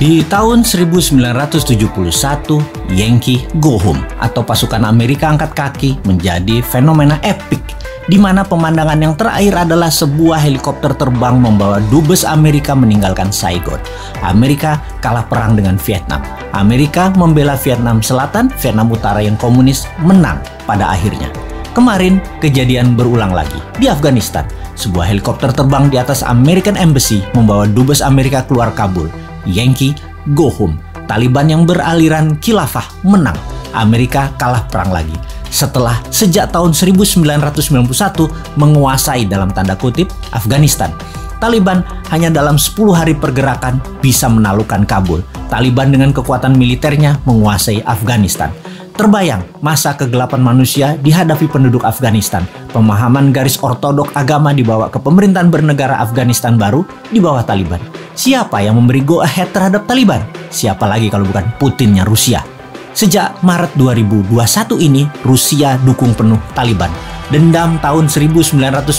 Di tahun 1971, Yankee Go Home atau pasukan Amerika angkat kaki menjadi fenomena epik, di mana pemandangan yang terakhir adalah sebuah helikopter terbang membawa dubes Amerika meninggalkan Saigon. Amerika kalah perang dengan Vietnam. Amerika membela Vietnam Selatan, Vietnam Utara yang komunis menang pada akhirnya. Kemarin kejadian berulang lagi di Afghanistan. Sebuah helikopter terbang di atas American Embassy membawa dubes Amerika keluar Kabul. Yankee Go Home. Taliban yang beraliran khilafah menang. Amerika kalah perang lagi. Setelah sejak tahun 1991 menguasai dalam tanda kutip Afghanistan. Taliban hanya dalam 10 hari pergerakan bisa menaklukkan Kabul. Taliban dengan kekuatan militernya menguasai Afghanistan. Terbayang masa kegelapan manusia dihadapi penduduk Afghanistan. Pemahaman garis ortodok agama dibawa ke pemerintahan bernegara Afghanistan baru di bawah Taliban. Siapa yang memberi go ahead terhadap Taliban? Siapa lagi kalau bukan Putinnya Rusia? Sejak Maret 2021 ini, Rusia dukung penuh Taliban. Dendam tahun 1991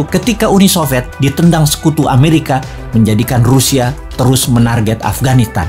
ketika Uni Soviet ditendang sekutu Amerika menjadikan Rusia terus menarget Afghanistan.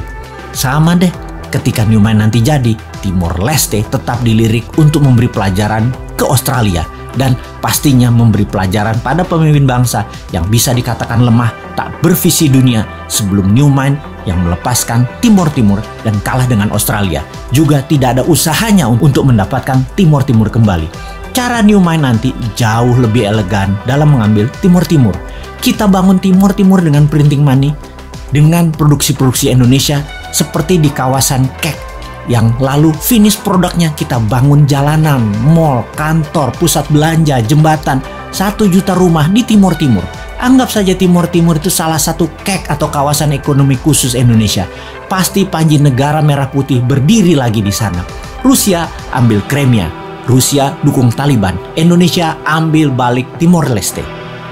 Sama deh, ketika Newman nanti jadi, Timor Leste tetap dilirik untuk memberi pelajaran ke Australia. Dan pastinya memberi pelajaran pada pemimpin bangsa yang bisa dikatakan lemah, tak bervisi dunia sebelum Newman yang melepaskan Timor Timur dan kalah dengan Australia. Juga tidak ada usahanya untuk mendapatkan Timor Timur kembali. Cara Newman nanti jauh lebih elegan dalam mengambil Timor Timur. Kita bangun Timor Timur dengan printing money, dengan produksi-produksi Indonesia seperti di kawasan Kek, yang lalu finish produknya kita bangun jalanan, mall, kantor, pusat belanja, jembatan, 1 juta rumah di Timor Timur. Anggap saja Timor Timur itu salah satu Kek atau kawasan ekonomi khusus Indonesia. Pasti panji negara merah putih berdiri lagi di sana. Rusia ambil Crimea, Rusia dukung Taliban, Indonesia ambil balik Timor Leste.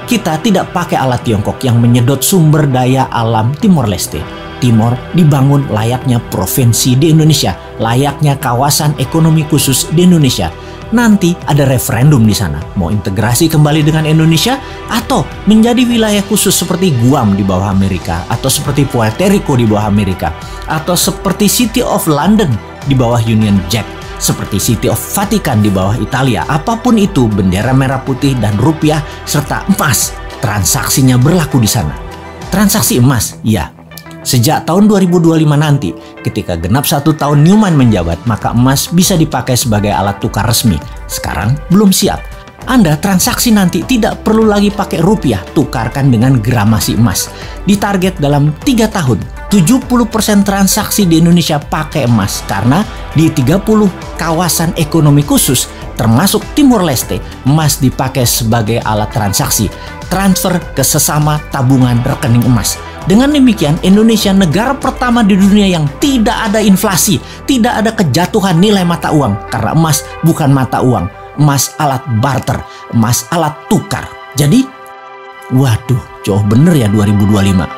Kita tidak pakai alat Tiongkok yang menyedot sumber daya alam Timor Leste. Timor dibangun layaknya provinsi di Indonesia, layaknya kawasan ekonomi khusus di Indonesia. Nanti ada referendum di sana, mau integrasi kembali dengan Indonesia atau menjadi wilayah khusus seperti Guam di bawah Amerika, atau seperti Puerto Rico di bawah Amerika, atau seperti City of London di bawah Union Jack, seperti City of Vatican di bawah Italia. Apapun itu, bendera merah putih dan rupiah serta emas, transaksinya berlaku di sana. Transaksi emas, ya. Sejak tahun 2025 nanti, ketika genap 1 tahun Newman menjabat, maka emas bisa dipakai sebagai alat tukar resmi. Sekarang belum siap. Anda transaksi nanti tidak perlu lagi pakai rupiah, tukarkan dengan gramasi emas. Ditarget dalam 3 tahun, 70% transaksi di Indonesia pakai emas. Karena di 30 kawasan ekonomi khusus, termasuk Timor Leste, emas dipakai sebagai alat transaksi. Transfer ke sesama tabungan rekening emas. Dengan demikian, Indonesia negara pertama di dunia yang tidak ada inflasi, tidak ada kejatuhan nilai mata uang. Karena emas bukan mata uang, emas alat barter, emas alat tukar. Jadi, waduh, jauh bener ya 2025.